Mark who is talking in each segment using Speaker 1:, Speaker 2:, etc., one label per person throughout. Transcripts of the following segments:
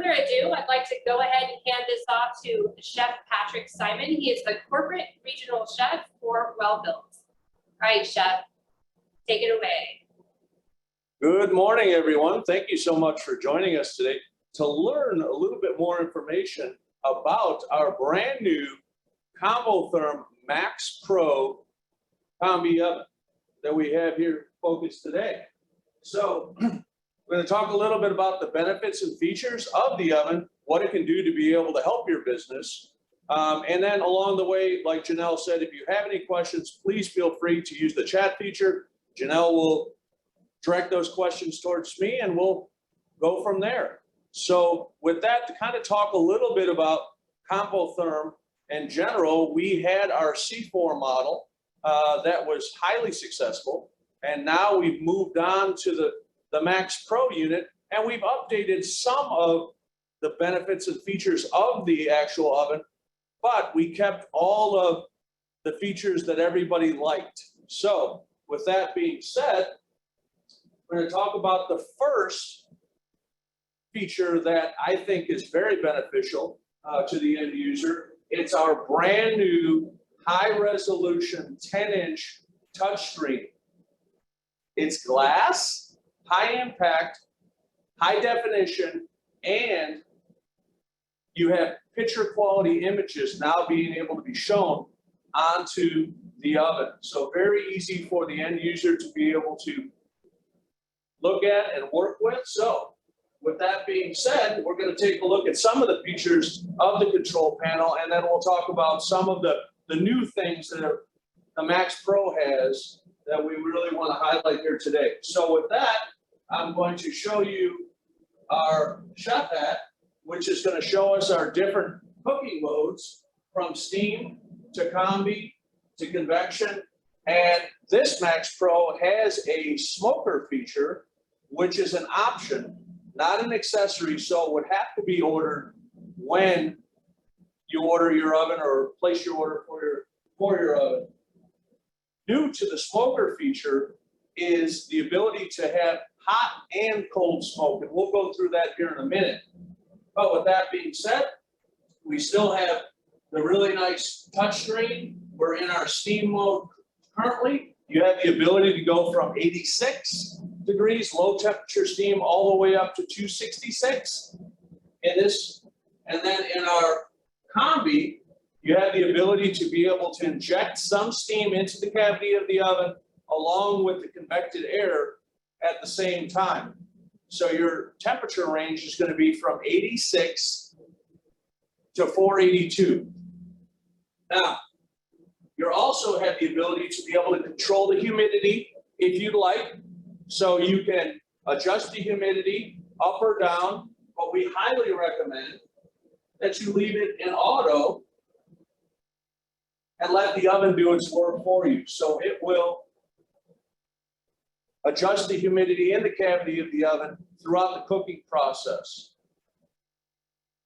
Speaker 1: further ado, I'd like to go ahead and hand this off to Chef Patrick Simon. He is the corporate regional chef for Welbilt. All right, Chef, take it away.
Speaker 2: Good morning, everyone. Thank you so much for joining us today to learn a little bit more information about our brand new Convotherm Maxx Pro combi oven that we have here focused today. So we're going to talk a little bit about the benefits and features of the oven, what it can do to be able to help your business. And then along the way, like Janelle said, if you have any questions, please feel free to use the chat feature. Janelle will direct those questions towards me and we'll go from there. So with that, to kind of talk a little bit about Convotherm in general, we had our C4 model that was highly successful. And now we've moved on to the Maxx Pro unit, and we've updated some of the benefits and features of the actual oven, but we kept all of the features that everybody liked. So with that being said, we're going to talk about the first feature that I think is very beneficial to the end user. It's our brand new high resolution 10-inch touchscreen. It's glass, high impact, high definition, and you have picture quality images now being able to be shown onto the oven. So very easy for the end user to be able to look at and work with. So with that being said, we're going to take a look at some of the features of the control panel, and then we'll talk about some of the new things that the Maxx Pro has that we really want to highlight here today. So with that, I'm going to show you our chef hat, which is going to show us our different cooking modes from steam to combi to convection. And this Maxx Pro has a smoker feature, which is an option, not an accessory. So it would have to be ordered when you order your oven or place your order for your oven. New to the smoker feature is the ability to have hot and cold smoke, and we'll go through that here in a minute. But with that being said, we still have the really nice touchscreen. We're in our steam mode currently. You have the ability to go from 86 degrees, low temperature steam, all the way up to 266 in this. And then in our combi, you have the ability to be able to inject some steam into the cavity of the oven along with the convected air at the same time. So your temperature range is going to be from 86 to 482. Now, you also have the ability to be able to control the humidity if you'd like. So you can adjust the humidity up or down, but we highly recommend that you leave it in auto and let the oven do its work for you. So it will adjust the humidity in the cavity of the oven throughout the cooking process.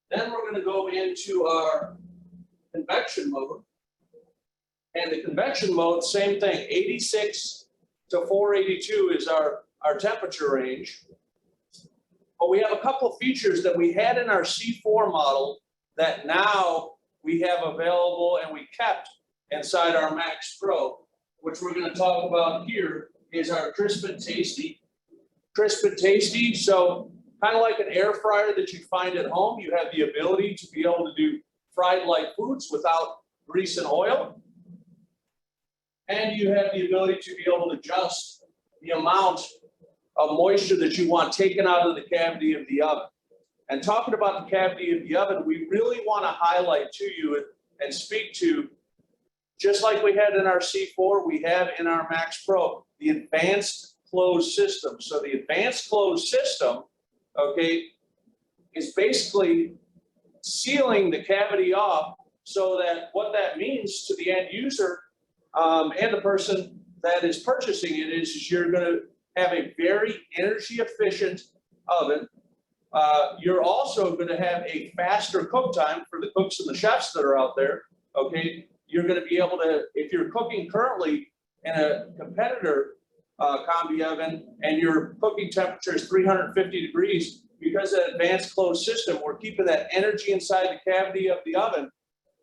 Speaker 2: Then we're going to go into our convection mode. And the convection mode, same thing, 86 to 482 is our temperature range. But we have a couple of features that we had in our C4 model that now we have available and we kept inside our Maxx Pro, which we're going to talk about here, is our crisp and tasty. Crisp and tasty, so kind of like an air fryer that you find at home, you have the ability to be able to do fried like foods without grease and oil. And you have the ability to be able to adjust the amount of moisture that you want taken out of the cavity of the oven. And talking about the cavity of the oven, we really want to highlight to you and speak to, just like we had in our C4, we have in our Maxx Pro, the advanced closed system. So the advanced closed system, okay, is basically sealing the cavity off so that what that means to the end user and the person that is purchasing it is you're going to have a very energy efficient oven. You're also going to have a faster cook time for the cooks and the chefs that are out there, okay? You're going to be able to, if you're cooking currently in a competitor combi oven and your cooking temperature is 350 degrees, because of that advanced closed system, we're keeping that energy inside the cavity of the oven.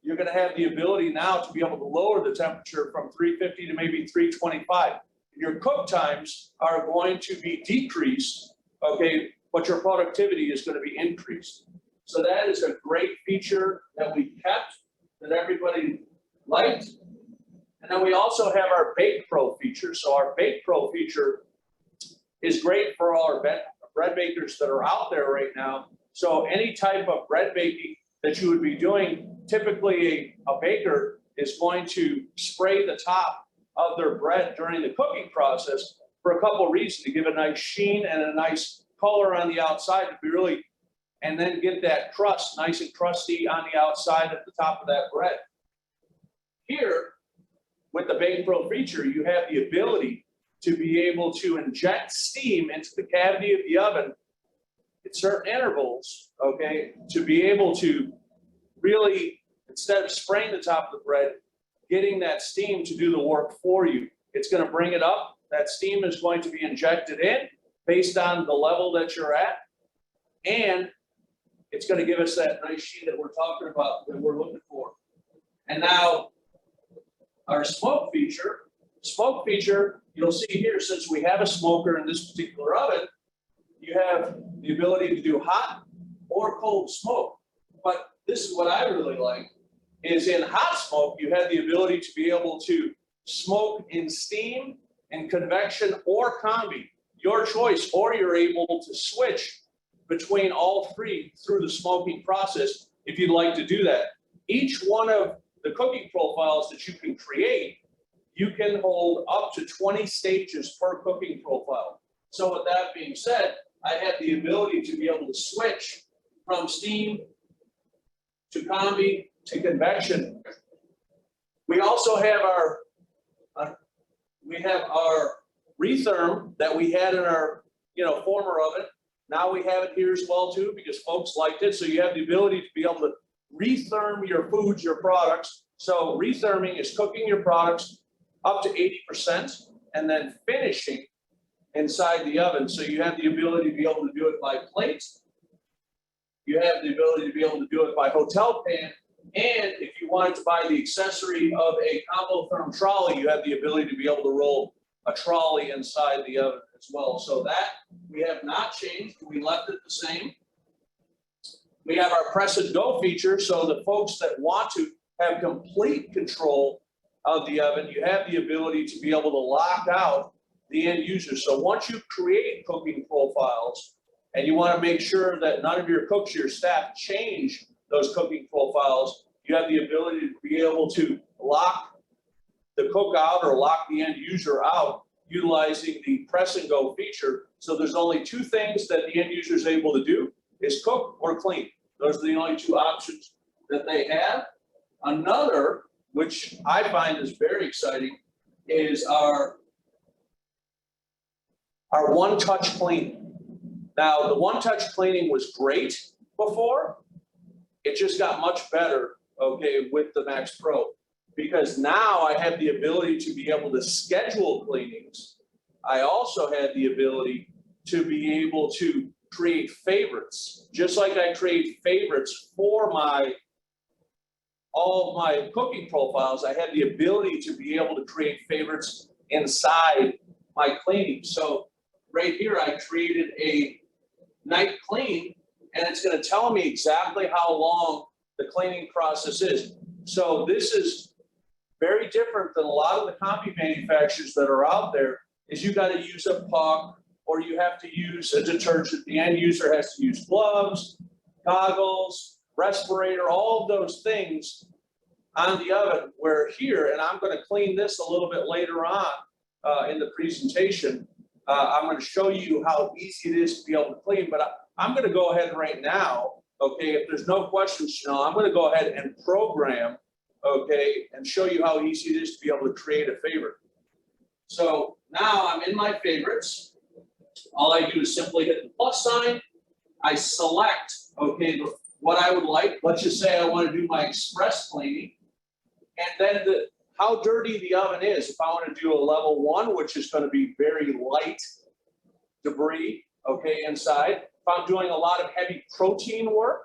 Speaker 2: You're gonna have the ability now to be able to lower the temperature from 350 to maybe 325. Your cook times are going to be decreased, okay, but your productivity is gonna be increased. So that is a great feature that we kept, that everybody liked. And then we also have our Bake Pro feature. So our Bake Pro feature is great for all our bread bakers that are out there right now. So any type of bread baking that you would be doing, typically a baker is going to spray the top of their bread during the cooking process for a couple of reasons, to give a nice sheen and a nice color on the outside to be really, and then get that crust nice and crusty on the outside at the top of that bread. Here, with the Bake Pro feature, you have the ability to be able to inject steam into the cavity of the oven at certain intervals, okay, to be able to really, instead of spraying the top of the bread, getting that steam to do the work for you. It's going to bring it up. That steam is going to be injected in based on the level that you're at, and it's going to give us that nice sheen that we're talking about, that we're looking for. And now our smoke feature, you'll see here, since we have a smoker in this particular oven, you have the ability to do hot or cold smoke. But this is what I really like, is in hot smoke, you have the ability to be able to smoke in steam and convection or combi, your choice, or you're able to switch between all three through the smoking process if you'd like to do that. Each one of the cooking profiles that you can create, you can hold up to 20 stages per cooking profile. So with that being said, I have the ability to be able to switch from steam to combi to convection. We also have our retherm that we had in our former oven. Now we have it here as well too, because folks liked it. So you have the ability to be able to retherm your foods, your products. So retherming is cooking your products up to 80% and then finishing inside the oven. So you have the ability to be able to do it by plate. You have the ability to be able to do it by hotel pan. And if you wanted to buy the accessory of a Convotherm trolley, you have the ability to be able to roll a trolley inside the oven as well. So that we have not changed. We left it the same. We have our press and go feature. So the folks that want to have complete control of the oven, you have the ability to be able to lock out the end user. So once you create cooking profiles and you want to make sure that none of your cooks, your staff change those cooking profiles, you have the ability to be able to lock the cook out or lock the end user out utilizing the press and go feature. So there's only two things that the end user is able to do, is cook or clean. Those are the only two options that they have. Another, which I find is very exciting, is our one-touch cleaning. Now, the one-touch cleaning was great before. It just got much better, okay, with the Max Pro, because now I have the ability to be able to schedule cleanings. I also had the ability to be able to create favorites, just like I create favorites for all of my cooking profiles. I had the ability to be able to create favorites inside my cleaning. So right here, I created a night clean, and it's going to tell me exactly how long the cleaning process is. So this is very different than a lot of the combi manufacturers that are out there, is you got to use a puck or you have to use a detergent. The end user has to use gloves, goggles, respirator, all of those things on the oven. Where here, and I'm going to clean this a little bit later on in the presentation, I'm going to show you how easy it is to be able to clean, but I'm going to go ahead right now, okay, if there's no questions, I'm going to go ahead and program, okay, and show you how easy it is to be able to create a favorite. So now I'm in my favorites. All I do is simply hit the plus sign. I select, okay, what I would like. Let's just say I want to do my express cleaning. And then how dirty the oven is. If I want to do a level 1, which is going to be very light debris, okay, inside, I'm doing a lot of heavy protein work,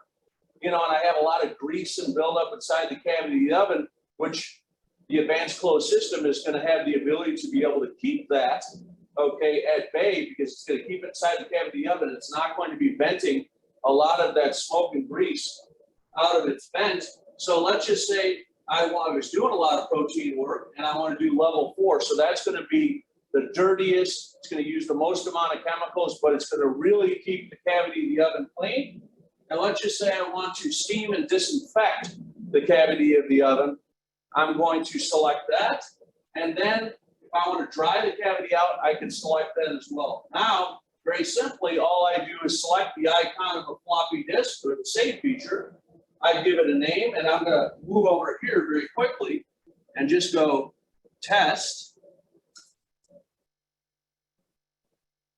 Speaker 2: you know, and I have a lot of grease and buildup inside the cavity of the oven, which the advanced closed system is going to have the ability to be able to keep that, okay, at bay, because it's going to keep it inside the cavity of the oven. It's not going to be venting a lot of that smoke and grease out of its vent. So let's just say I was doing a lot of protein work and I want to do level 4. So that's going to be the dirtiest. It's going to use the most amount of chemicals, but it's going to really keep the cavity of the oven clean. And let's just say I want to steam and disinfect the cavity of the oven. I'm going to select that. And then if I want to dry the cavity out, I can select that as well. Now, very simply, all I do is select the icon of a floppy disk or the save feature. I give it a name, and I'm going to move over here very quickly and just go test.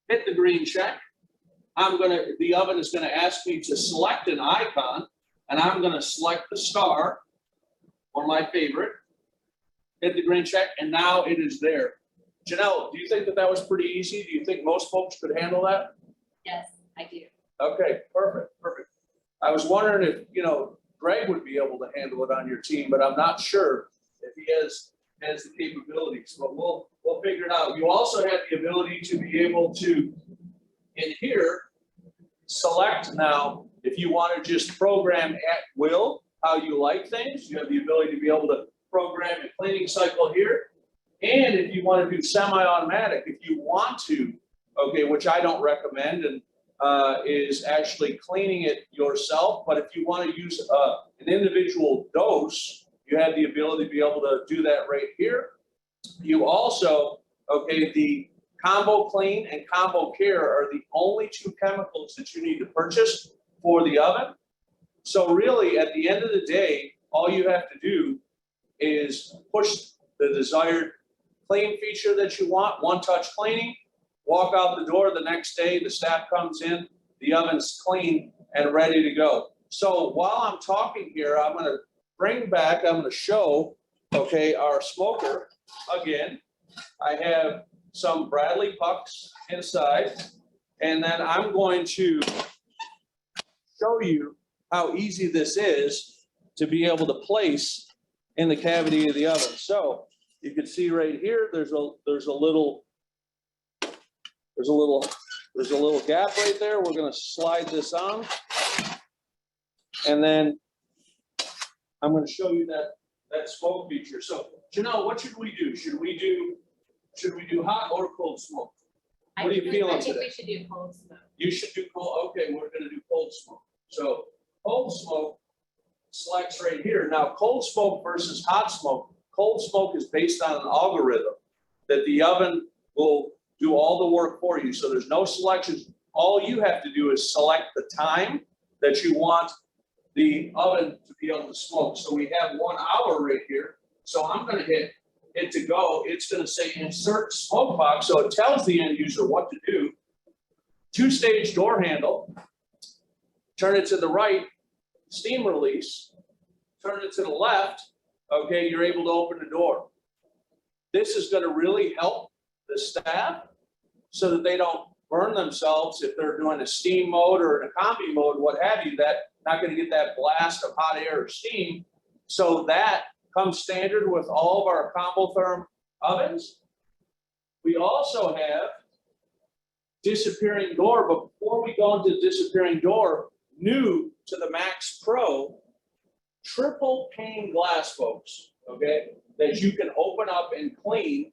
Speaker 2: Hit the green check. The oven is going to ask me to select an icon, and I'm going to select the star, one of my favorite. Hit the green check, and now it is there. Janelle, do you think that that was pretty easy? Do you think most folks could handle that?
Speaker 1: Yes, I do.
Speaker 2: Okay, perfect, perfect. I was wondering if, you know, Greg would be able to handle it on your team, but I'm not sure if he has the capabilities, but we'll figure it out. You also have the ability to be able to, in here, select now, if you want to just program at will how you like things, you have the ability to be able to program a cleaning cycle here. And if you want to do semi-automatic, if you want to, okay, which I don't recommend, and is actually cleaning it yourself. But if you want to use an individual dose, you have the ability to be able to do that right here. You also, okay, the Combo Clean and Combo Care are the only 2 chemicals that you need to purchase for the oven. So really, at the end of the day, all you have to do is push the desired clean feature that you want, one-touch cleaning, walk out the door the next day, the staff comes in, the oven's clean and ready to go. So while I'm talking here, I'm going to show, okay, our smoker again. I have some Bradley pucks inside, and then I'm going to show you how easy this is to be able to place in the cavity of the oven. So you can see right here, there's a little gap right there. We're going to slide this on, and then I'm going to show you that smoke feature. So Janelle, what should we do? Should we do hot or cold smoke? What are you feeling today?
Speaker 1: I think we should do cold smoke.
Speaker 2: You should do cold. Okay, we're going to do cold smoke. So cold smoke selects right here. Now, cold smoke versus hot smoke. Cold smoke is based on an algorithm that the oven will do all the work for you. So there's no selections. All you have to do is select the time that you want the oven to be able to smoke. So we have 1 hour right here. So I'm going to hit it to go. It's going to say insert smoke box. So it tells the end user what to do. 2-stage door handle. Turn it to the right, steam release. Turn it to the left. Okay, you're able to open the door. This is going to really help the staff so that they don't burn themselves if they're doing a steam mode or in a combi mode, what have you, that not going to get that blast of hot air or steam. So that comes standard with all of our Convotherm ovens. We also have disappearing door, but before we go into disappearing door, new to the Maxx Pro, triple pane glass, folks, okay, that you can open up and clean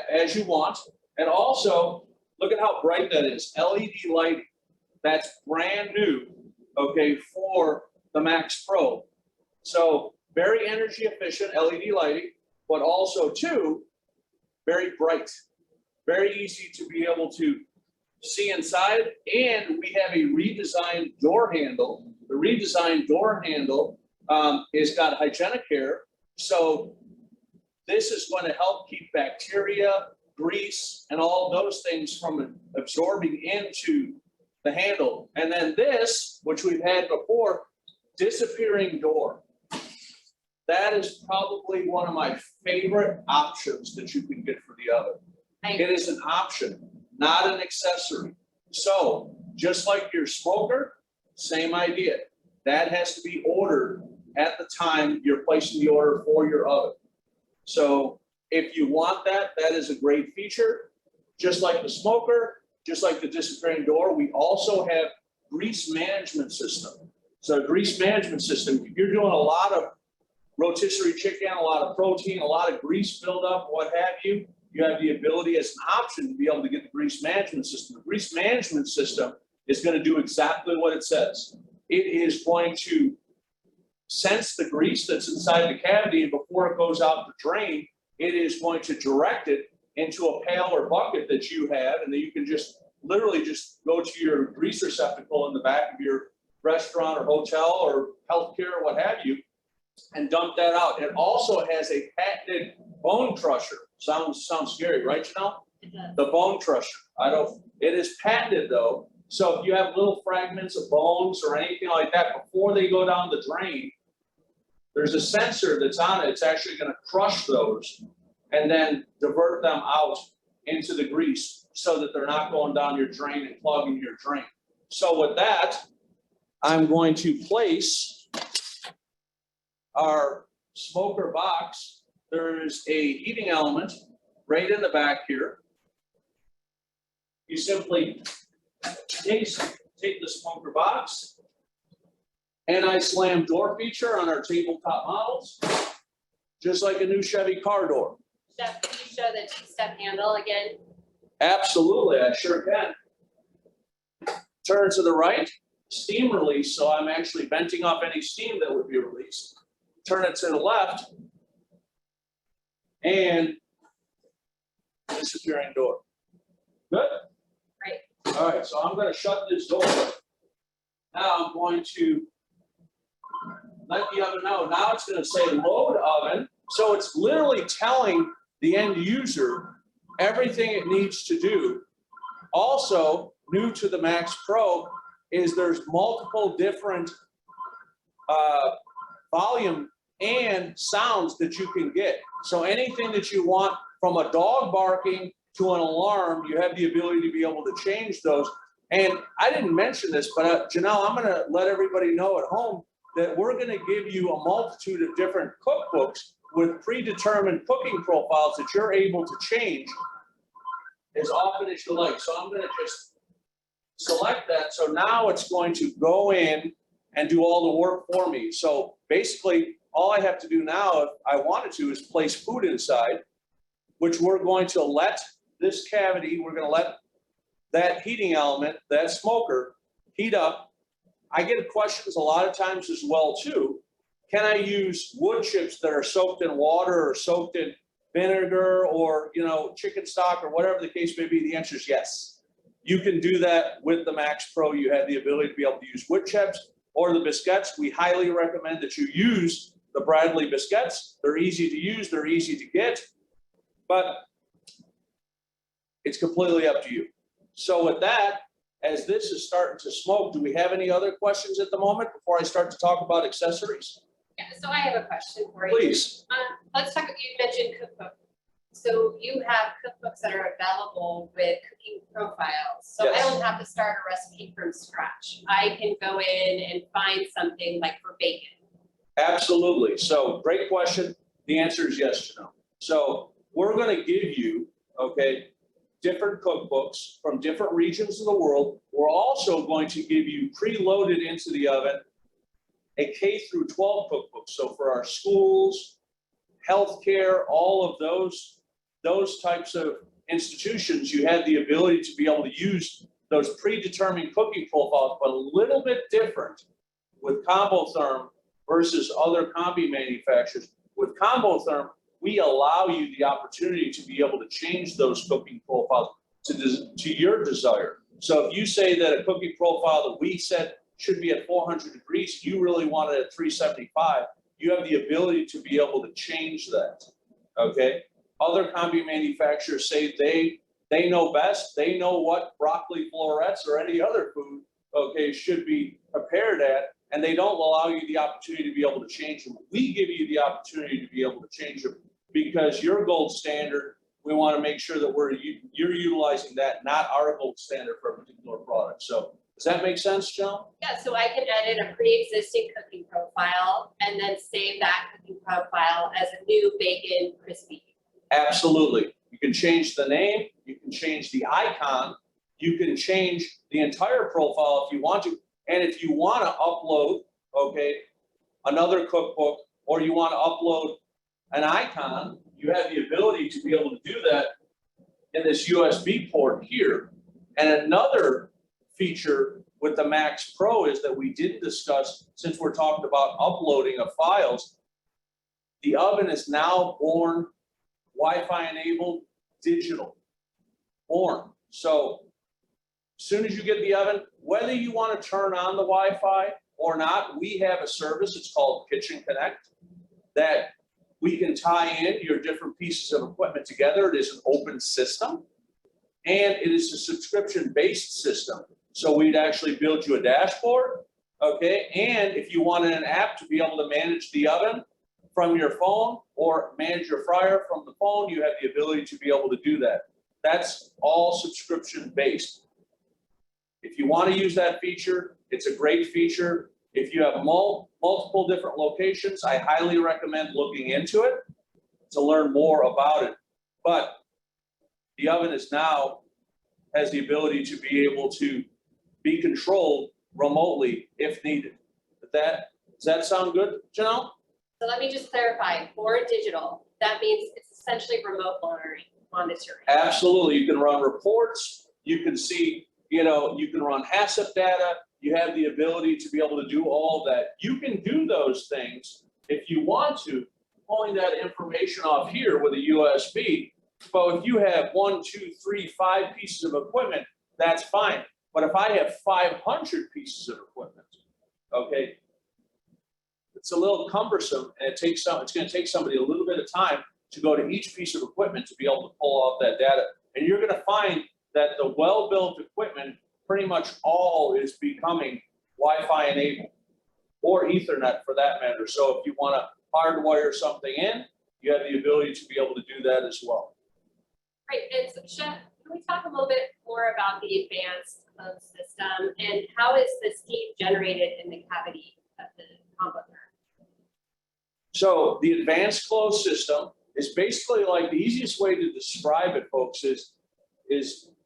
Speaker 2: as you want. And also, look at how bright that is, LED lighting. That's brand new, okay, for the Maxx Pro. So very energy efficient LED lighting, but also too, very bright, very easy to be able to see inside. And we have a redesigned door handle. The redesigned door handle has got hygienic care. So this is going to help keep bacteria, grease, and all those things from absorbing into the handle. And then this, which we've had before, disappearing door. That is probably one of my favorite options that you can get for the oven. It is an option, not an accessory. So Just like your smoker, same idea. That has to be ordered at the time you're placing the order for your oven. So if you want that, that is a great feature. Just like the smoker, just like the disappearing door, we also have grease management system. So grease management system, if you're doing a lot of rotisserie chicken, a lot of protein, a lot of grease buildup, what have you, you have the ability as an option to be able to get the grease management system. The grease management system is going to do exactly what it says. It is going to sense the grease that's inside the cavity, and before it goes out the drain, it is going to direct it into a pail or bucket that you have, and then you can just literally just go to your grease receptacle in the back of your restaurant or hotel or healthcare or what have you, and dump that out. It also has a patented bone crusher. Sounds scary, right, Janelle? The bone crusher. It is patented though. So if you have little fragments of bones or anything like that, before they go down the drain, there's a sensor that's on it. It's actually going to crush those and then divert them out into the grease so that they're not going down your drain and clogging your drain. So with that, I'm going to place our smoker box. There is a heating element right in the back here. You simply take the smoker box, anti-slam door feature on our tabletop models, just like a new Chevy car door.
Speaker 1: Chef, can you show the two-step handle again?
Speaker 2: Absolutely, I sure can. Turn to the right, steam release, so I'm actually venting off any steam that would be released. Turn it to the left, and disappearing door. Good?
Speaker 1: Great.
Speaker 2: All right, so I'm going to shut this door. Now I'm going to let the oven know. Now it's going to say load oven. So it's literally telling the end user everything it needs to do. Also, new to the Maxx Pro is there's multiple different volume and sounds that you can get. So anything that you want, from a dog barking to an alarm, you have the ability to be able to change those. And I didn't mention this, but Janelle, I'm gonna let everybody know at home that we're gonna give you a multitude of different cookbooks with predetermined cooking profiles that you're able to change as often as you like. So I'm gonna just select that. So now it's going to go in and do all the work for me. So basically, all I have to do now, if I wanted to, is place food inside, which we're going to let this cavity, we're going to let that heating element, that smoker, heat up. I get questions a lot of times as well too. Can I use wood chips that are soaked in water or soaked in vinegar or, you know, chicken stock or whatever the case may be? The answer is yes. You can do that with the Maxx Pro. You have the ability to be able to use wood chips or the biscuits. We highly recommend that you use the Bradley biscuits. They're easy to use, they're easy to get, but it's completely up to you. So with that, as this is starting to smoke, do we have any other questions at the moment before I start to talk about accessories?
Speaker 1: Yeah, so I have a question for you.
Speaker 2: Please.
Speaker 1: Let's talk, you mentioned cookbook. So you have cookbooks that are available with cooking profiles. So
Speaker 2: Yes.
Speaker 1: I don't have to start a recipe from scratch. I can go in and find something like for bacon.
Speaker 2: Absolutely. So great question. The answer is yes, Janelle. So we're going to give you, okay, different cookbooks from different regions of the world. We're also going to give you preloaded into the oven a K-12 cookbook. So for our schools, healthcare, all of those types of institutions, you have the ability to be able to use those predetermined cooking profiles, but a little bit different with Convotherm versus other combi manufacturers. With Convotherm, we allow you the opportunity to be able to change those cooking profiles to your desire. So if you say that a cooking profile that we said should be at 400 degrees, you really want it at 375, you have the ability to be able to change that, okay? Other combi manufacturers say they know best. They know what broccoli florets or any other food, okay, should be prepared at, and they don't allow you the opportunity to be able to change them. We give you the opportunity to be able to change them because your gold standard, we want to make sure that you're utilizing that, not our gold standard for a particular product. So Does that make sense, Joan?
Speaker 1: Yeah, so I can edit a pre-existing cooking profile and then save that cooking profile as a new bacon crispy.
Speaker 2: Absolutely. You can change the name, you can change the icon, you can change the entire profile if you want to. And if you want to upload, okay, another cookbook, or you want to upload an icon, you have the ability to be able to do that in this USB port here. And another feature with the Maxx Pro is that we didn't discuss, since we're talking about uploading of files, the oven is now born Wi-Fi enabled digital, born. So as soon as you get the oven, whether you want to turn on the Wi-Fi or not, we have a service, it's called Kitchen Connect, that we can tie in your different pieces of equipment together. It is an open system, and it is a subscription-based system. So we'd actually build you a dashboard, okay? And if you wanted an app to be able to manage the oven from your phone or manage your fryer from the phone, you have the ability to be able to do that. That's all subscription-based. If you want to use that feature, it's a great feature. If you have multiple different locations, I highly recommend looking into it to learn more about it. But the oven is now has the ability to be able to be controlled remotely if needed. Does that sound good, Janelle?
Speaker 1: So let me just clarify, for digital, that means it's essentially remote monitoring.
Speaker 2: Absolutely. You can run reports. You can see, you can run HACCP data. You have the ability to be able to do all that. You can do those things if you want to, pulling that information off here with a USB. But if you have 1, 2, 3, 5 pieces of equipment, that's fine. But if I have 500 pieces of equipment, okay, it's a little cumbersome, and it's going to take somebody a little bit of time to go to each piece of equipment to be able to pull off that data. And you're going to find that the well-built equipment, pretty much all is becoming Wi-Fi enabled, or Ethernet for that matter. So if you want to hardwire something in, you have the ability to be able to do that as well.
Speaker 1: Right, and so Chef, can we talk a little bit more about the advanced closed system and how is the steam generated in the cavity of the Convotherm?
Speaker 2: So the advanced closed system is basically, like, the easiest way to describe it, folks, is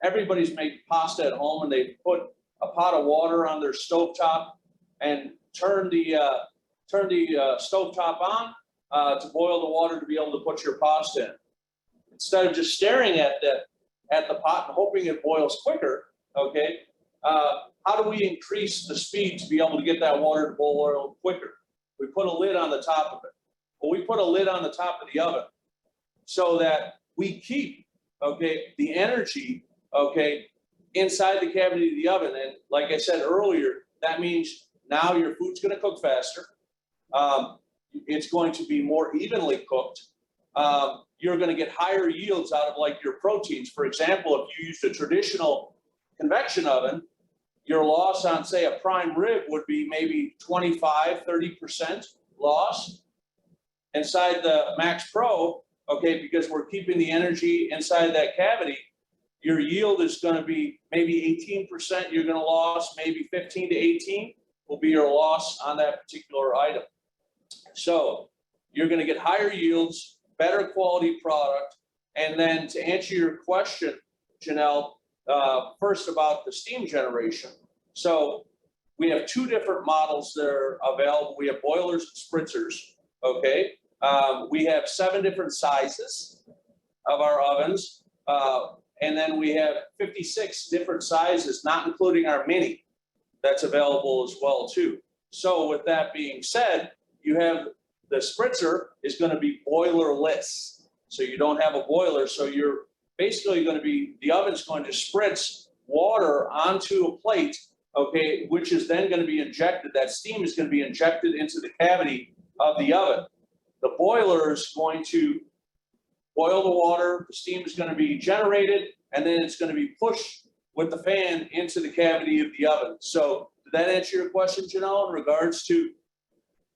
Speaker 2: everybody's made pasta at home and they put a pot of water on their stovetop and turn the stovetop on to boil the water to be able to put your pasta in. Instead of just staring at the pot and hoping it boils quicker, okay, how do we increase the speed to be able to get that water to boil quicker? We put a lid on the top of it. Well, we put a lid on the top of the oven so that we keep, okay, the energy, okay, inside the cavity of the oven. And like I said earlier, that means now your food's going to cook faster. It's going to be more evenly cooked. You're going to get higher yields out of, like, your proteins. For example, if you used a traditional convection oven, your loss on, say, a prime rib would be maybe 25, 30% loss. Inside the Maxx Pro, okay, because we're keeping the energy inside that cavity, your yield is going to be maybe 18%. You're going to lose maybe 15 to 18 will be your loss on that particular item. So you're going to get higher yields, better quality product. And then to answer your question, Janelle, first about the steam generation. So we have 2 different models that are available. We have boilers and spritzers, okay? We have 7 different sizes of our ovens. And then we have 56 different sizes, not including our mini, that's available as well too. So with that being said, you have the spritzer is going to be boilerless. So you don't have a boiler. So you're basically going to be, the oven's going to spritz water onto a plate, okay, which is then going to be injected. That steam is going to be injected into the cavity of the oven. The boiler is going to boil the water, the steam is going to be generated, and then it's going to be pushed with the fan into the cavity of the oven. So did that answer your question, Janelle, in regards to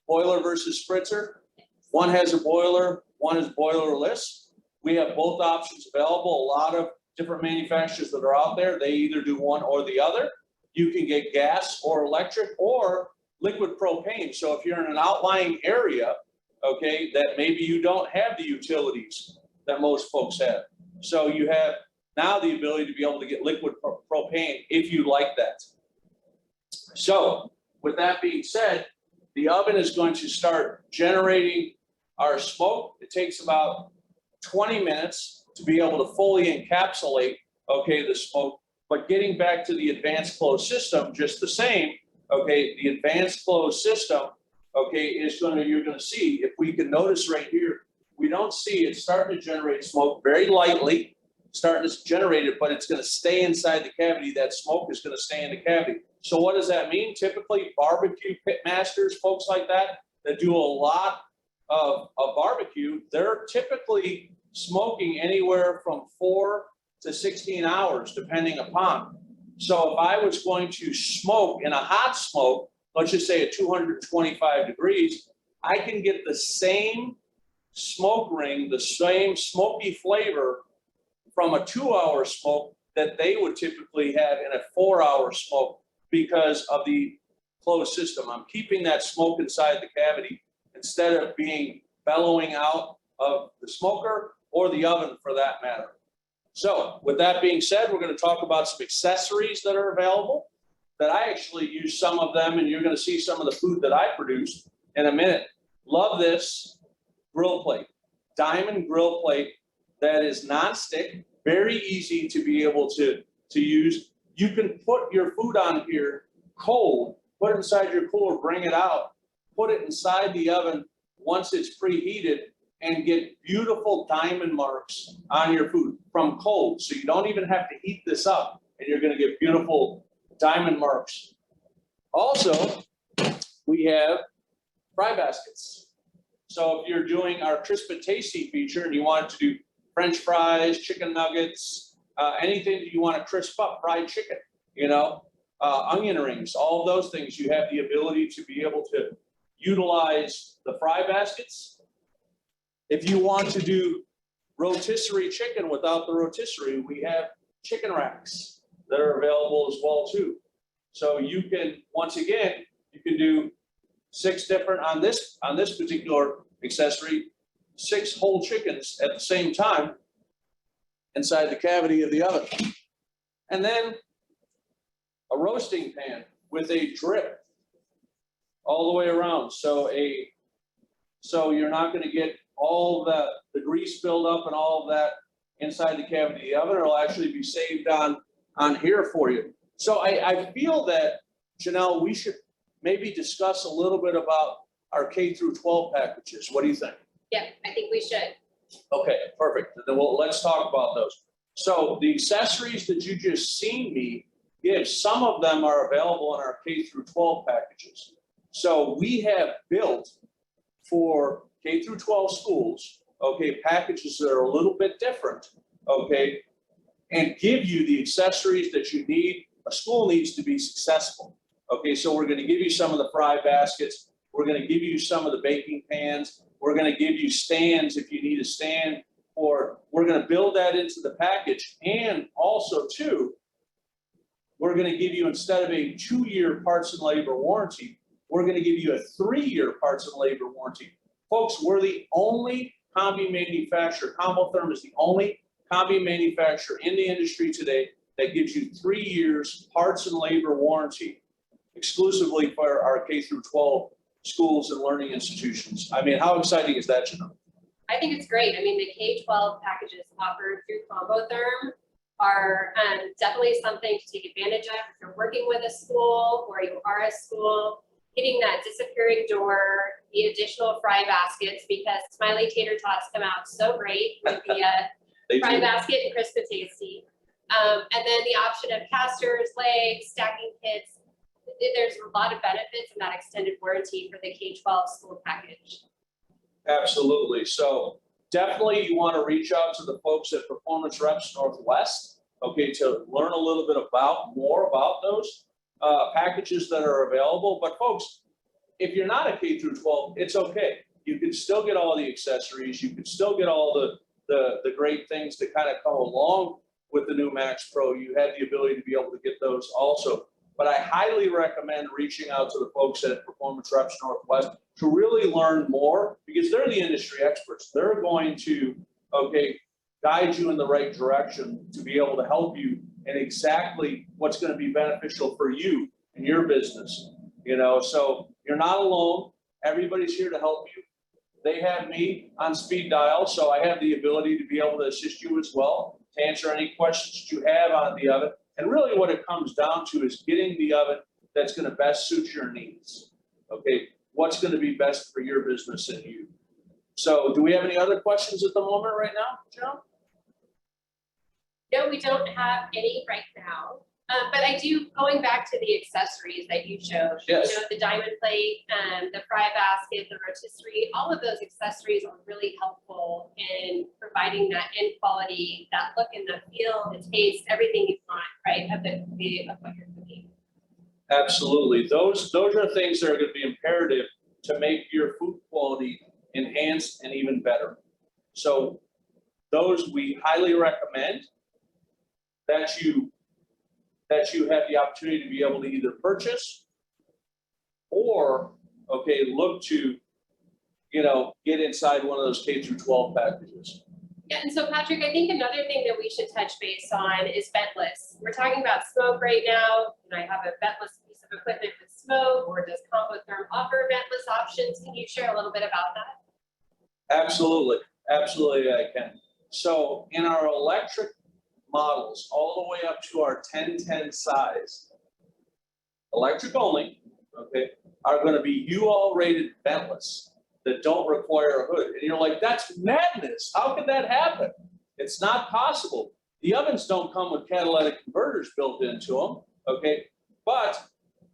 Speaker 2: boiler versus spritzer? One has a boiler, one is boilerless. We have both options available. A lot of different manufacturers that are out there, they either do one or the other. You can get gas or electric or liquid propane. So if you're in an outlying area, okay, that maybe you don't have the utilities that most folks have. So you have now the ability to be able to get liquid propane if you like that. So with that being said, the oven is going to start generating our smoke. It takes about 20 minutes to be able to fully encapsulate, okay, the smoke. But getting back to the advanced closed system, just the same, okay, the advanced closed system, okay, is going to, you're going to see, if we can notice right here, we don't see it starting to generate smoke very lightly, starting to generate it, but it's going to stay inside the cavity. That smoke is going to stay in the cavity. So what does that mean? Typically, barbecue pit masters, folks like that do a lot of barbecue, they're typically smoking anywhere from 4 to 16 hours, depending upon. So if I was going to smoke in a hot smoke, let's just say at 225 degrees, I can get the same smoke ring, the same smoky flavor from a 2-hour smoke that they would typically have in a 4-hour smoke because of the closed system. I'm keeping that smoke inside the cavity instead of being bellowing out of the smoker or the oven for that matter. So with that being said, we're going to talk about some accessories that are available that I actually use some of them, and you're going to see some of the food that I produce in a minute. Love this grill plate, diamond grill plate that is non-stick, very easy to be able to use. You can put your food on here cold, put it inside your cooler, bring it out, put it inside the oven once it's preheated, and get beautiful diamond marks on your food from cold. So you don't even have to heat this up, and you're going to get beautiful diamond marks. Also, we have fry baskets. So if you're doing our crisp and tasty feature and you want to do French fries, chicken nuggets, anything that you want to crisp up, fried chicken, you know, onion rings, all of those things, you have the ability to be able to utilize the fry baskets. If you want to do rotisserie chicken without the rotisserie, we have chicken racks that are available as well too. So you can, once again, you can do 6 different on this particular accessory, 6 whole chickens at the same time inside the cavity of the oven. And then a roasting pan with a drip all the way around. So you're not going to get all the grease build up and all of that inside the cavity of the oven. It'll actually be saved on here for you. So I feel that, Janelle, we should maybe discuss a little bit about our K-12 packages. What do you think?
Speaker 1: Yeah, I think we should.
Speaker 2: Okay, perfect. Then let's talk about those. So the accessories that you just seen me give, some of them are available in our K-12 packages. So we have built for K-12 schools, okay, packages that are a little bit different, okay, and give you the accessories that you need. A school needs to be successful. Okay, so we're going to give you some of the fry baskets. We're going to give you some of the baking pans. We're going to give you stands if you need a stand, or we're going to build that into the package. And also too, we're going to give you, instead of a 2-year parts and labor warranty, we're going to give you a 3-year parts and labor warranty. Folks, we're the only combi manufacturer. Convotherm is the only combi manufacturer in the industry today that gives you 3 years parts and labor warranty exclusively for our K-12 schools and learning institutions. I mean, how exciting is that, Janelle?
Speaker 1: I think it's great. I mean, the K-12 packages offered through Convotherm are definitely something to take advantage of if you're working with a school or you are a school. Getting that disappearing door, the additional fry baskets, because Smiley Tater Tots come out so great with the fry basket and crisp and tasty. And then the option of casters, legs, stacking kits. There's a lot of benefits in that extended warranty for the K-12 school package.
Speaker 2: Absolutely. So definitely you want to reach out to the folks at Performance Reps Northwest, okay, to learn a little bit more about those packages that are available. But folks, if you're not a K-12, it's okay. You can still get all the accessories. You can still get all the great things that kind of come along with the new Max Pro. You have the ability to be able to get those also. but I highly recommend reaching out to the folks at Performance Reps Northwest to really learn more, because they're the industry experts. They're going to, okay, guide you in the right direction to be able to help you in exactly what's going to be beneficial for you and your business. You know, so you're not alone. Everybody's here to help you. They have me on speed dial, so I have the ability to be able to assist you as well, to answer any questions you have on the oven. And really what it comes down to is getting the oven that's going to best suit your needs. Okay, what's going to be best for your business and you. So do we have any other questions at the moment right now, Joe?
Speaker 1: No, we don't have any right now. But I do, going back to the accessories that you showed,
Speaker 2: Yes.
Speaker 1: you know, the diamond plate, the fry basket, the rotisserie, all of those accessories are really helpful in providing that end quality, that look and the feel, the taste, everything you want, right, of what you're cooking.
Speaker 2: Absolutely. Those are things that are going to be imperative to make your food quality enhanced and even better. So those we highly recommend that you have the opportunity to be able to either purchase or, okay, look to, you know, get inside one of those K12 packages.
Speaker 1: Yeah, and so Patrick, I think another thing that we should touch base on is Bentless. We're talking about smoke right now, and I have a Bentless piece of equipment with smoke, or does Convotherm offer Bentless options? Can you share a little bit about that?
Speaker 2: Absolutely, absolutely I can. So in our electric models, all the way up to our 1010 size, electric only, okay, are going to be UL rated Bentless that don't require a hood. And you're like, that's madness. How could that happen? It's not possible. The ovens don't come with catalytic converters built into them, okay? But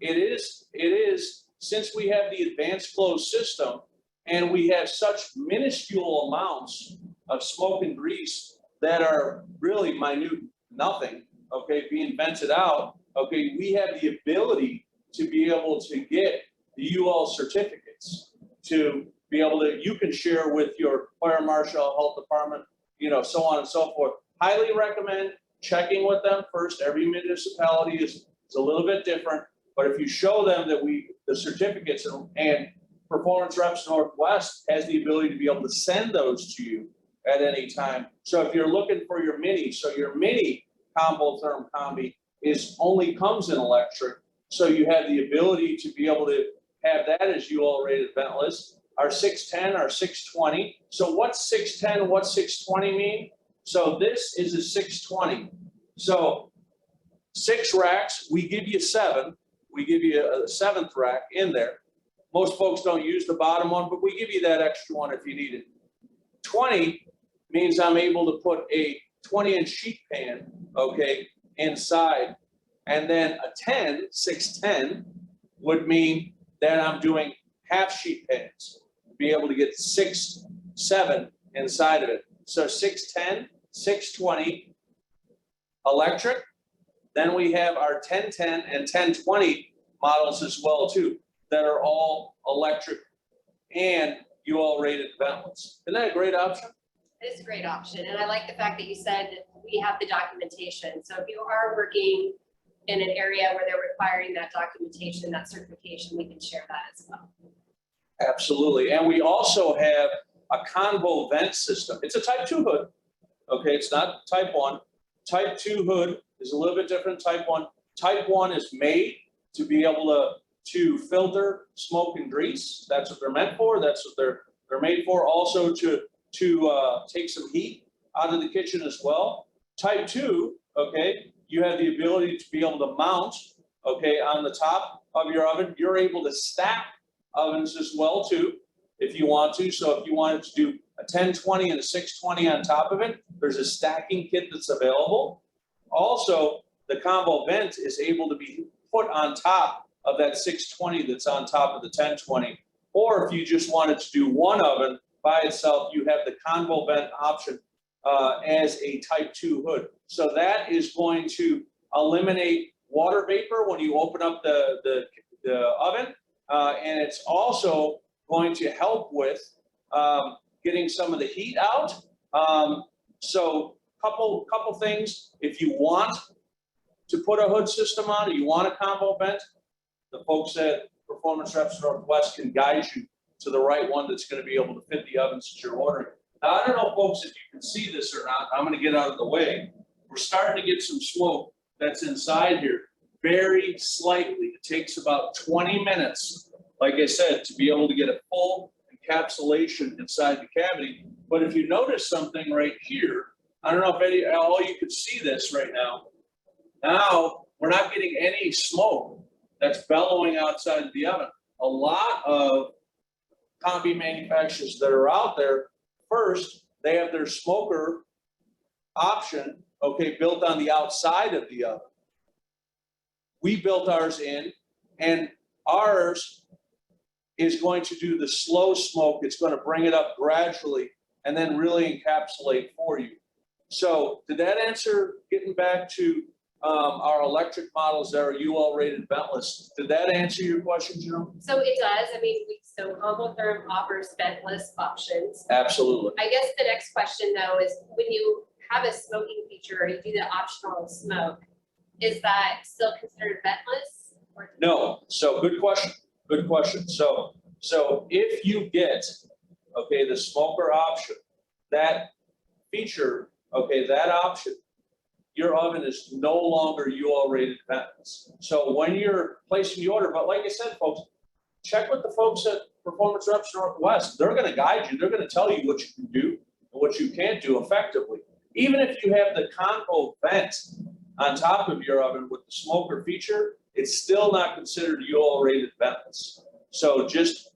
Speaker 2: it is, since we have the advanced flow system and we have such minuscule amounts of smoke and grease that are really minute, nothing, okay, being vented out, okay, we have the ability to be able to get the UL certificates to be able to, you can share with your fire marshal, health department, you know, so on and so forth. Highly recommend checking with them first. Every municipality is a little bit different, but if you show them that the certificates and Performance Reps Northwest has the ability to be able to send those to you at any time. So if you're looking for your mini, so your mini Convotherm combi only comes in electric, so you have the ability to be able to have that as UL rated ventless. Our 610, our 620. So what's 610, what's 620 mean? So this is a 620. So 6 racks, we give you 7. We give you a 7th rack in there. Most folks don't use the bottom one, but we give you that extra one if you need it. 20 means I'm able to put a 20-inch sheet pan, okay, inside. And then a 10, 610, would mean that I'm doing half sheet pans, be able to get 6, 7 inside of it. So 610, 620, electric. Then we have our 1010 and 1020 models as well too, that are all electric and UL rated ventless. Isn't that a great option?
Speaker 1: It is a great option. And I like the fact that you said we have the documentation. So if you are working in an area where they're requiring that documentation, that certification, we can share that as well.
Speaker 2: Absolutely. And we also have a convo vent system. It's a type 2 hood. Okay, it's not type 1. Type 2 hood is a little bit different than type 1. Type 1 is made to be able to filter smoke and grease. That's what they're meant for. That's what they're made for. Also to take some heat out of the kitchen as well. Type 2, okay, you have the ability to be able to mount, okay, on the top of your oven. You're able to stack ovens as well too, if you want to. So if you wanted to do a 1020 and a 620 on top of it, there's a stacking kit that's available. Also, the combo vent is able to be put on top of that 620 that's on top of the 1020. Or if you just wanted to do one oven by itself, you have the combo vent option as a type 2 hood. So that is going to eliminate water vapor when you open up the oven. And it's also going to help with getting some of the heat out. So couple things. If you want to put a hood system on, or you want a combo vent, the folks at Performance Reps Northwest can guide you to the right one that's going to be able to fit the ovens that you're ordering. Now, I don't know, folks, if you can see this or not. I'm going to get out of the way. We're starting to get some smoke that's inside here, very slightly. It takes about 20 minutes, like I said, to be able to get a full encapsulation inside the cavity. But if you notice something right here, I don't know if all you could see this right now. Now, we're not getting any smoke that's bellowing outside of the oven. A lot of combi manufacturers that are out there, first, they have their smoker option, okay, built on the outside of the oven. We built ours in, and ours is going to do the slow smoke. It's going to bring it up gradually and then really encapsulate for you. So did that answer, getting back to our electric models that are UL rated ventless, did that answer your question, Joe?
Speaker 1: So it does. I mean, so Convotherm offers ventless options.
Speaker 2: Absolutely.
Speaker 1: I guess the next question though is when you have a smoking feature or you do the optional smoke, is that still considered ventless? Or
Speaker 2: No. So good question. Good question. So if you get, okay, the smoker option, that feature, okay, that option, your oven is no longer UL rated ventless. So when you're placing the order, but like I said, folks, check with the folks at Performance Reps Northwest. They're going to guide you. They're going to tell you what you can do and what you can't do effectively. Even if you have the combo vent on top of your oven with the smoker feature, it's still not considered UL rated ventless. So just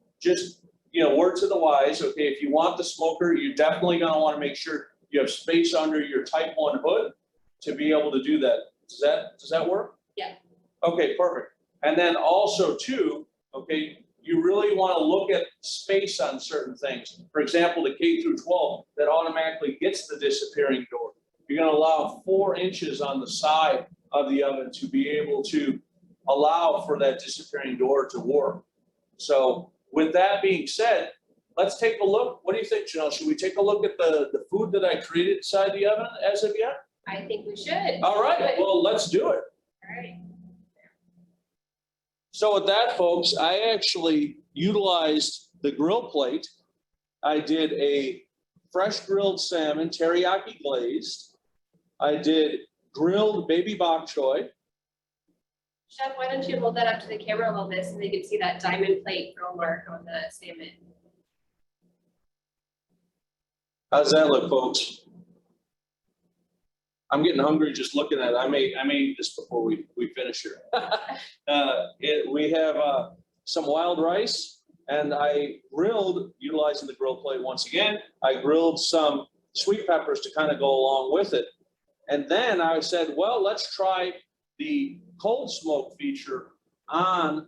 Speaker 2: word to the wise. Okay, if you want the smoker, you're definitely going to want to make sure you have space under your Type 1 hood to be able to do that. Does that work?
Speaker 1: Yeah.
Speaker 2: Okay, perfect. And then also too, okay, you really want to look at space on certain things. For example, the K12 that automatically gets the disappearing door. You're going to allow 4 inches on the side of the oven to be able to allow for that disappearing door to work. So with that being said, let's take a look. What do you think, Janelle? Should we take a look at the food that I created inside the oven as of yet?
Speaker 1: I think we should.
Speaker 2: All right, well, let's do it.
Speaker 1: All right.
Speaker 2: So with that, folks, I actually utilized the grill plate. I did a fresh grilled salmon, teriyaki glazed. I did grilled baby bok choy.
Speaker 1: Chef, why don't you hold that up to the camera a little bit so they can see that diamond plate grill mark on the salmon?
Speaker 2: How's that look, folks? I'm getting hungry just looking at it. I may eat this before we finish here. We have some wild rice, and I grilled, utilizing the grill plate once again, I grilled some sweet peppers to kind of go along with it. And then I said, well, let's try the cold smoke feature on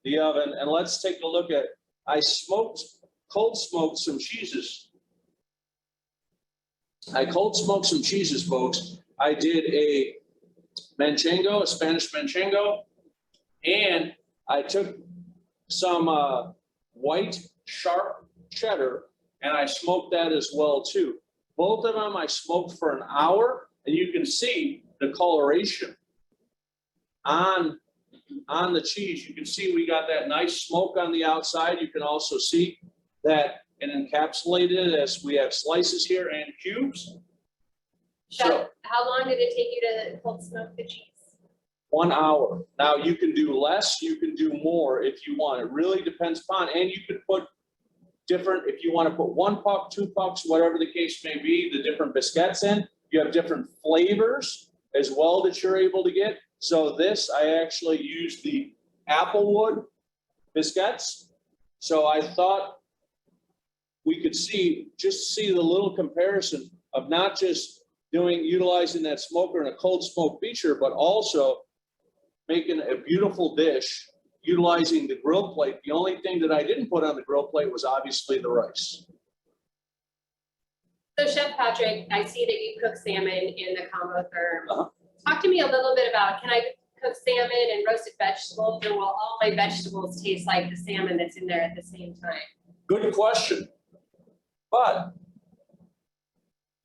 Speaker 2: the oven, and let's take a look at, I cold smoked some cheeses. I cold smoked some cheeses, folks. I did a manchego, a Spanish manchego, and I took some white sharp cheddar, and I smoked that as well too. Both of them I smoked for an hour, and you can see the coloration on the cheese. You can see we got that nice smoke on the outside. You can also see that and encapsulated as we have slices here and cubes.
Speaker 1: Chef,
Speaker 2: So,
Speaker 1: how long did it take you to cold smoke the cheese?
Speaker 2: 1 hour. Now you can do less, you can do more if you want. It really depends upon, and you can put different, if you want to put 1 puck, 2 pucks, whatever the case may be, the different biscuits in. You have different flavors as well that you're able to get. So this, I actually used the applewood biscuits. So I thought we could see the little comparison of not just utilizing that smoker and a cold smoke feature, but also making a beautiful dish utilizing the grill plate. The only thing that I didn't put on the grill plate was obviously the rice.
Speaker 1: So Chef Patrick, I see that you cook salmon in the Convotherm. Talk to me a little bit about, can I cook salmon and roasted vegetables, or will all my vegetables taste like the salmon that's in there at the same time?
Speaker 2: Good question. But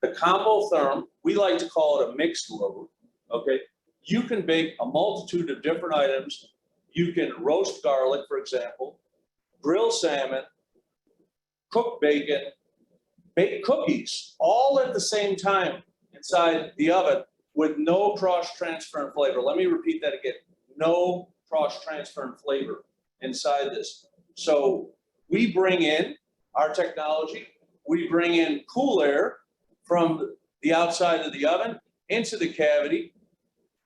Speaker 2: the Convotherm, we like to call it a mixed load, okay? you can bake a multitude of different items. You can roast garlic, for example, grill salmon, cook bacon, bake cookies, all at the same time inside the oven with no cross transfer in flavor. Let me repeat that again. No cross transfer in flavor inside this. So we bring in our technology, we bring in cool air from the outside of the oven into the cavity.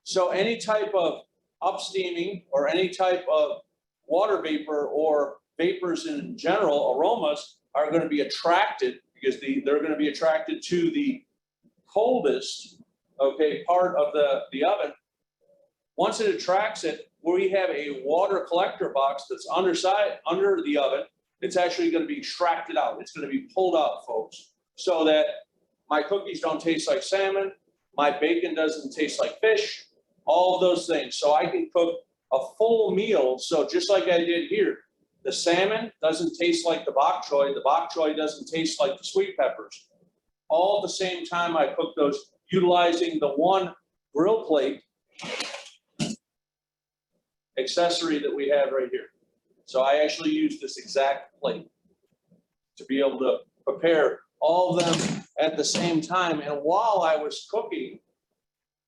Speaker 2: So any type of upsteaming or any type of water vapor or vapors in general, aromas, are going to be attracted because they're going to be attracted to the coldest, okay, part of the oven. Once it attracts it, we have a water collector box that's under the oven. It's actually going to be extracted out. It's going to be pulled out, folks, so that my cookies don't taste like salmon, my bacon doesn't taste like fish, all of those things. So I can cook a full meal. So just like I did here, the salmon doesn't taste like the bok choy doesn't taste like the sweet peppers. All at the same time I cook those, utilizing the one grill plate accessory that we have right here. So I actually use this exact plate to be able to prepare all of them at the same time. And while I was cooking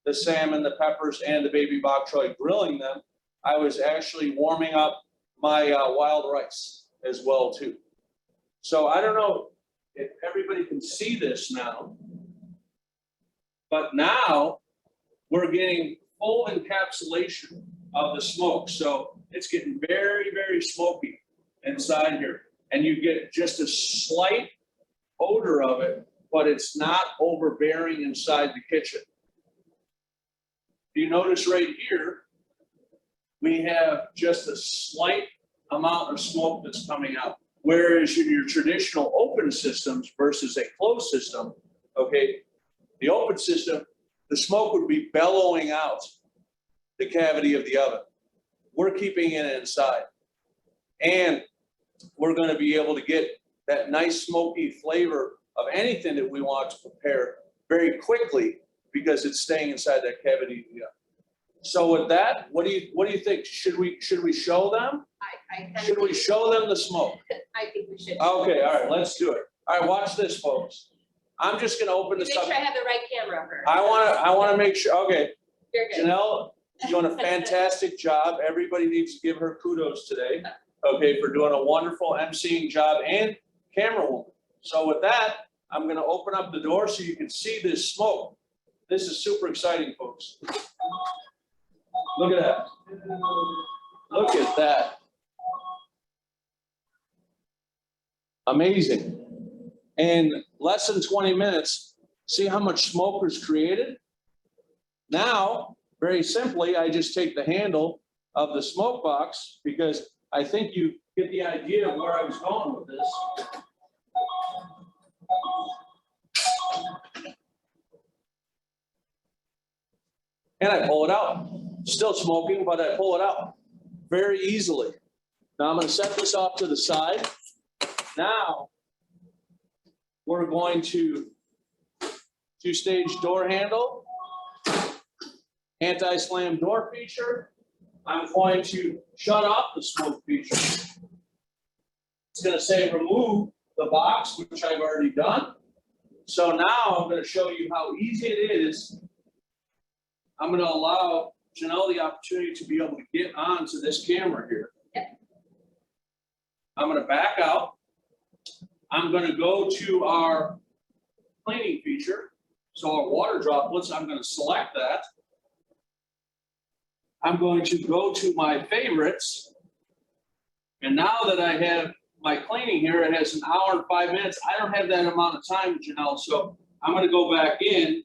Speaker 2: the salmon, the peppers, and the baby bok choy, grilling them, I was actually warming up my wild rice as well too. So I don't know if everybody can see this now, but now we're getting full encapsulation of the smoke. So it's getting very, very smoky inside here. And you get just a slight odor of it, but it's not overbearing inside the kitchen. You notice right here, we have just a slight amount of smoke that's coming out. Whereas in your traditional open systems versus a closed system, okay, the open system, the smoke would be bellowing out the cavity of the oven. We're keeping it inside. And we're going to be able to get that nice smoky flavor of anything that we want to prepare very quickly because it's staying inside that cavity of the oven. So with that, what do you think? Should we show them? Should we show them the smoke?
Speaker 1: I think we should.
Speaker 2: Okay, all right, let's do it. All right, watch this, folks. I'm just going to open this up.
Speaker 1: Make sure I have the right camera first.
Speaker 2: I want to make sure. Okay,
Speaker 1: You're good.
Speaker 2: Janelle, you're doing a fantastic job. Everybody needs to give her kudos today, okay, for doing a wonderful emceeing job and camera woman. So with that, I'm going to open up the door so you can see this smoke. This is super exciting, folks. Look at that. Look at that. Amazing. In less than 20 minutes, see how much smoke was created? Now, very simply, I just take the handle of the smoke box because I think you get the idea of where I was going with this. And I pull it out. Still smoking, but I pull it out very easily. Now I'm going to set this off to the side. Now we're going to two-stage door handle, anti-slam door feature. I'm going to shut off the smoke feature. It's going to say remove the box, which I've already done. So now I'm going to show you how easy it is. I'm going to allow Janelle the opportunity to be able to get onto this camera here.
Speaker 1: Yep.
Speaker 2: I'm going to back out. I'm going to go to our cleaning feature. So our water droplets, I'm going to select that. I'm going to go to my favorites. And now that I have my cleaning here, it has an hour and 5 minutes. I don't have that amount of time, Janelle. So I'm going to go back in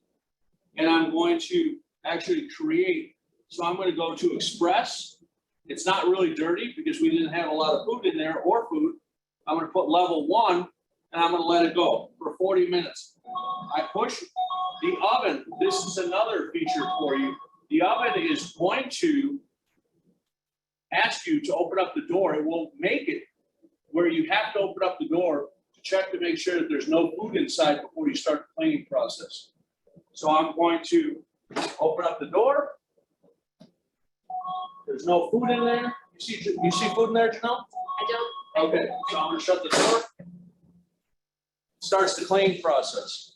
Speaker 2: and I'm going to actually create. So I'm going to go to Express. It's not really dirty because we didn't have a lot of food in there or food. I'm going to put level 1 and I'm going to let it go for 40 minutes. I push the oven. This is another feature for you. The oven is going to ask you to open up the door. It will make it where you have to open up the door to check to make sure that there's no food inside before you start the cleaning process. So I'm going to open up the door. There's no food in there. You see food in there, Janelle?
Speaker 1: I don't.
Speaker 2: Okay, so I'm gonna shut the door. Starts the cleaning process.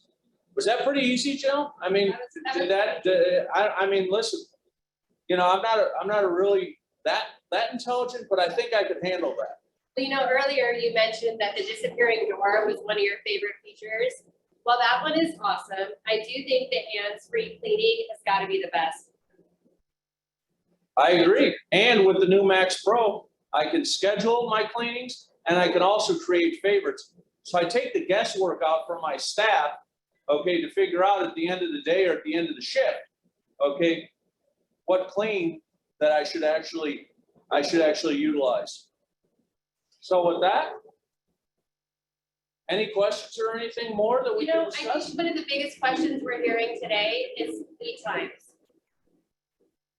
Speaker 2: Was that pretty easy, Jill? I mean, I mean, listen, you know, I'm not a really that intelligent, but I think I could handle that.
Speaker 1: Well, you know, earlier you mentioned that the disappearing door was one of your favorite features. Well, that one is awesome. I do think the hands-free cleaning has got to be the best.
Speaker 2: I agree. And with the new Max Pro, I can schedule my cleanings and I can also create favorites. So I take the guesswork out for my staff, okay, to figure out at the end of the day or at the end of the shift, okay, what clean that I should actually utilize. So with that, any questions or anything more that we can discuss?
Speaker 1: I think one of the biggest questions we're hearing today is lead times.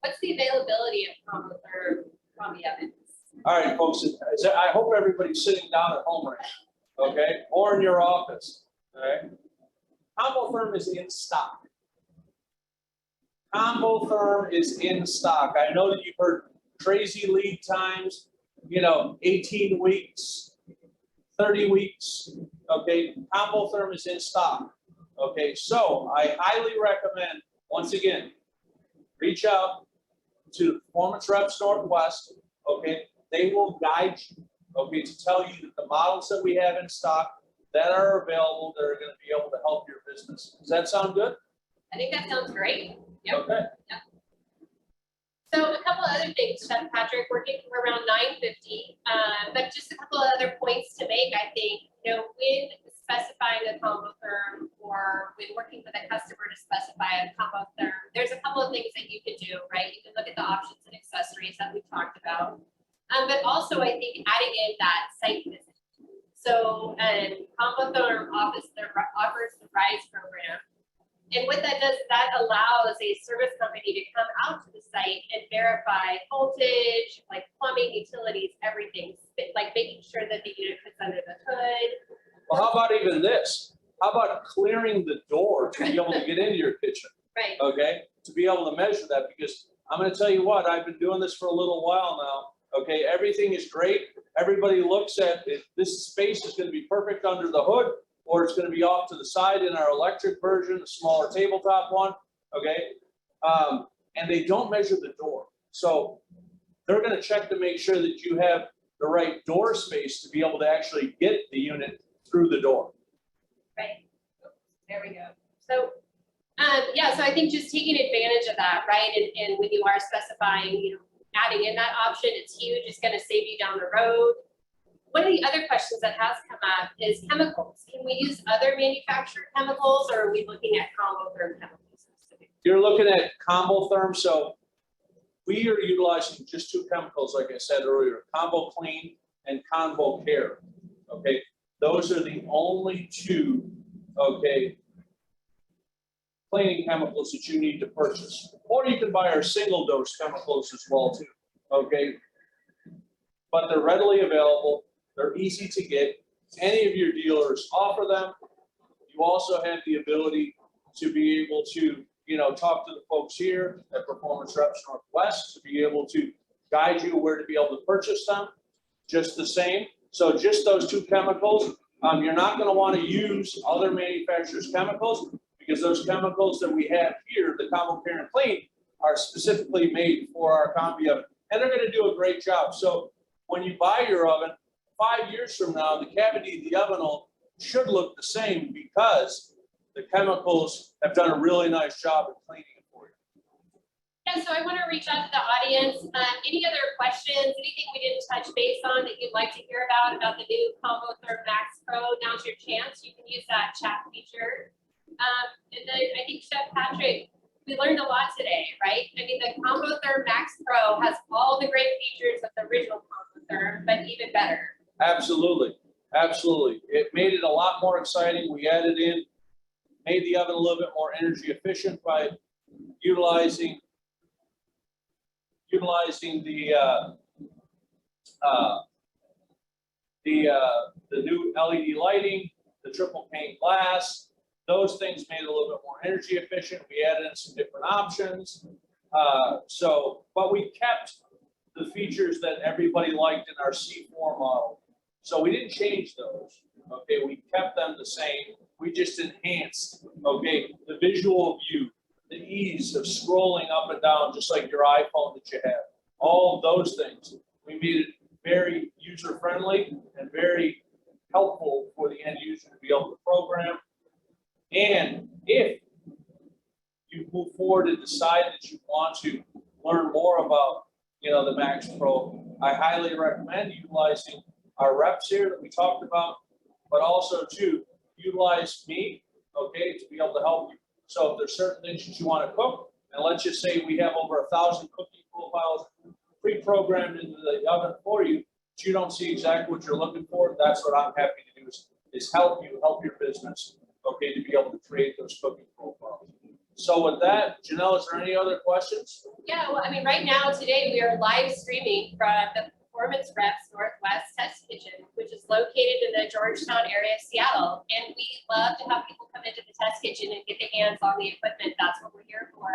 Speaker 1: What's the availability of combi ovens?
Speaker 2: All right, folks, I hope everybody's sitting down at home right now, okay, or in your office, all right? Convotherm is in stock. Convotherm is in stock. I know that you've heard crazy lead times, you know, 18 weeks, 30 weeks, okay? Convotherm is in stock, okay? So I highly recommend, once again, reach out to Performance Reps Northwest, okay? They will guide you, okay, to tell you that the models that we have in stock that are available, that are going to be able to help your business. Does that sound good?
Speaker 1: I think that sounds great. Yep.
Speaker 2: Okay.
Speaker 1: Yep. So a couple of other things, Chef Patrick, we're getting around 9:50, but just a couple of other points to make. I think, you know, when specifying a Convotherm or when working with a customer to specify a Convotherm, there's a couple of things that you can do, right? You can look at the options and accessories that we've talked about, but also I think adding in that site visit. So, Convotherm offers the RISE program. And what that does, that allows a service company to come out to the site and verify voltage, like plumbing, utilities, everything, like making sure that the unit fits under the hood.
Speaker 2: Well, how about even this? How about clearing the door to be able to get into your kitchen?
Speaker 1: Right.
Speaker 2: Okay, to be able to measure that, because I'm going to tell you what, I've been doing this for a little while now. Okay, everything is great. Everybody looks at it. This space is going to be perfect under the hood, or it's going to be off to the side in our electric version, the smaller tabletop one. Okay, and they don't measure the door. So they're going to check to make sure that you have the right door space to be able to actually get the unit through the door.
Speaker 1: Right. There we go. So, yeah, so I think just taking advantage of that, right? And when you are specifying, you know, adding in that option, it's huge. It's going to save you down the road. One of the other questions that has come up is chemicals. Can we use other manufactured chemicals, or are we looking at Convotherm chemicals?
Speaker 2: You're looking at Convotherm, so we are utilizing just two chemicals, like I said earlier, Convo Clean and Convo Care. Okay, those are the only two, okay, cleaning chemicals that you need to purchase. Or you can buy our single dose chemicals as well too, okay? But they're readily available, they're easy to get. Any of your dealers offer them. You also have the ability to be able to, you know, talk to the folks here at Performance Reps Northwest to be able to guide you where to be able to purchase them, just the same. So just those two chemicals, you're not going to want to use other manufacturers' chemicals, because those chemicals that we have here, the Convo Care and Clean, are specifically made for our combi oven, and they're going to do a great job. So when you buy your oven, 5 years from now, the cavity of the oven should look the same, because the chemicals have done a really nice job of cleaning it for you.
Speaker 1: Yeah, so I want to reach out to the audience. Any other questions, anything we didn't touch base on that you'd like to hear about the new Convotherm Maxx Pro? Now's your chance. You can use that chat feature. And then I think, Chef Patrick, we learned a lot today, right? I mean, the Convotherm Maxx Pro has all the great features of the original Convotherm, but even better.
Speaker 2: Absolutely, absolutely. It made it a lot more exciting. We added in, made the oven a little bit more energy efficient by utilizing the new LED lighting, the triple pane glass. Those things made it a little bit more energy efficient. We added in some different options. But we kept the features that everybody liked in our C4 model. So we didn't change those, okay? We kept them the same. We just enhanced, okay, the visual view, the ease of scrolling up and down, just like your iPhone that you have. All of those things. We made it very user-friendly and very helpful for the end user to be able to program. And if you move forward and decide that you want to learn more about, the Max Pro, I highly recommend utilizing our reps here that we talked about, but also to utilize me, okay, to be able to help you. So if there's certain things that you want to cook, and let's just say we have over 1,000 cooking profiles pre-programmed into the oven for you, but you don't see exactly what you're looking for, that's what I'm happy to do is help your business, okay, to be able to create those cooking profiles. So with that, Janelle, is there any other questions?
Speaker 1: Yeah, well, I mean, right now, today, we are live streaming from the Performance Reps Northwest Test Kitchen, which is located in the Georgetown area of Seattle. And we love to have people come into the test kitchen and get their hands on the equipment. That's what we're here for.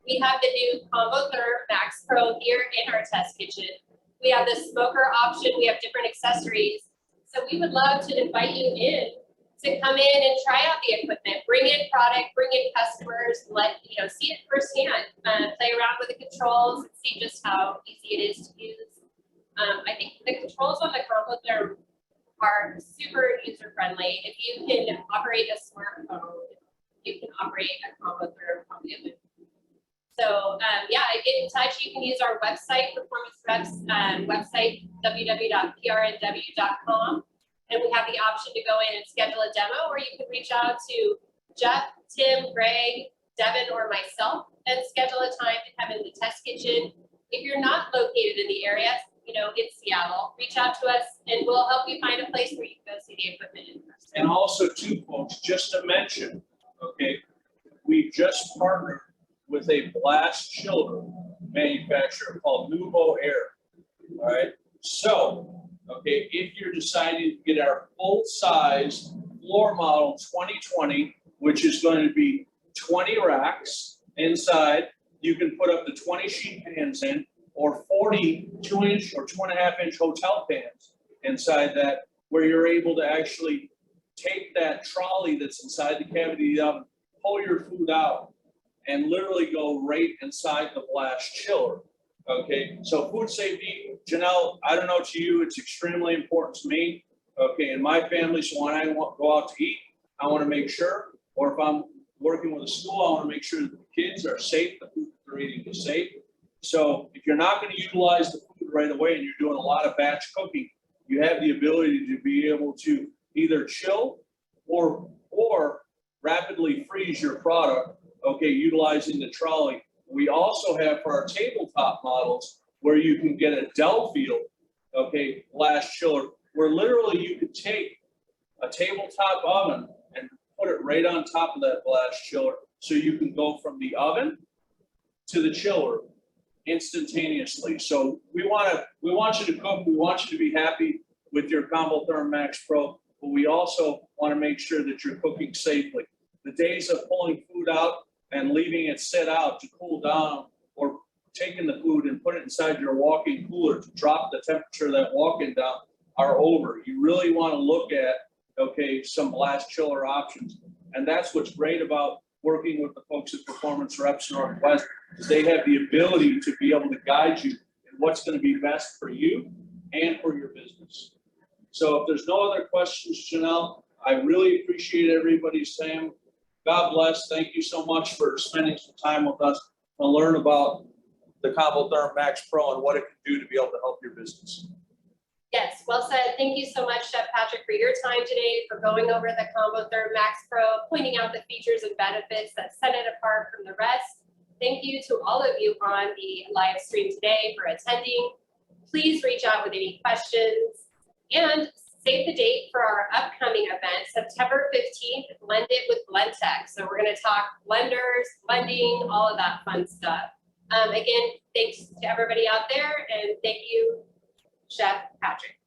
Speaker 1: We have the new Convotherm Maxx Pro here in our test kitchen. We have the smoker option. We have different accessories. So we would love to invite you in to come in and try out the equipment, bring in product, bring in customers, see it firsthand, play around with the controls and see just how easy it is to use. I think the controls on the Convotherm are super user friendly. If you can operate a smartphone, you can operate a Convotherm on the oven. So get in touch. You can use our website, Performance Reps website, www.prnw.com. And we have the option to go in and schedule a demo, or you can reach out to Jeff, Tim, Greg, Devin, or myself and schedule a time to come in the test kitchen. If you're not located in the area, in Seattle, reach out to us and we'll help you find a place where you can go see the equipment in person.
Speaker 2: And also too, folks, just to mention, okay, we just partnered with a blast chiller manufacturer called Nuvo Air. All right. So, okay, if you're deciding to get our full size floor model 2020, which is going to be 20 racks inside, you can put up to 20 sheet pans in, or 40 2-inch or 2.5-inch hotel pans inside that, where you're able to actually take that trolley that's inside the cavity of the oven, pull your food out, and literally go right inside the blast chiller. Okay, so food safety, Janelle, I don't know to you, it's extremely important to me. Okay, in my family, so when I go out to eat, I want to make sure, or if I'm working with a school, I want to make sure that the kids are safe, the food that they're eating is safe. So if you're not going to utilize the food right away and you're doing a lot of batch cooking, you have the ability to be able to either chill or rapidly freeze your product, okay, utilizing the trolley. We also have for our tabletop models where you can get a Delfield, okay, blast chiller, where literally you could take a tabletop oven and put it right on top of that blast chiller. So you can go from the oven to the chiller instantaneously. So we want you to cook, we want you to be happy with your Convotherm Maxx Pro, but we also want to make sure that you're cooking safely. The days of pulling food out and leaving it sit out to cool down, or taking the food and put it inside your walk-in cooler to drop the temperature of that walk-in down are over. You really want to look at, okay, some blast chiller options. And that's what's great about working with the folks at Performance Reps Northwest, is they have the ability to be able to guide you in what's going to be best for you and for your business. So if there's no other questions, Janelle, I really appreciate everybody's time. God bless. Thank you so much for spending some time with us to learn about the Convotherm Maxx Pro and what it can do to be able to help your business.
Speaker 1: Yes, well said. Thank you so much, Chef Patrick, for your time today, for going over the Convotherm Maxx Pro, pointing out the features and benefits that set it apart from the rest. Thank you to all of you on the live stream today for attending. Please reach out with any questions and save the date for our upcoming event, September 15th, Blend It with BlendTech. So we're going to talk blenders, blending, all of that fun stuff. Again, thanks to everybody out there, and thank you, Chef Patrick.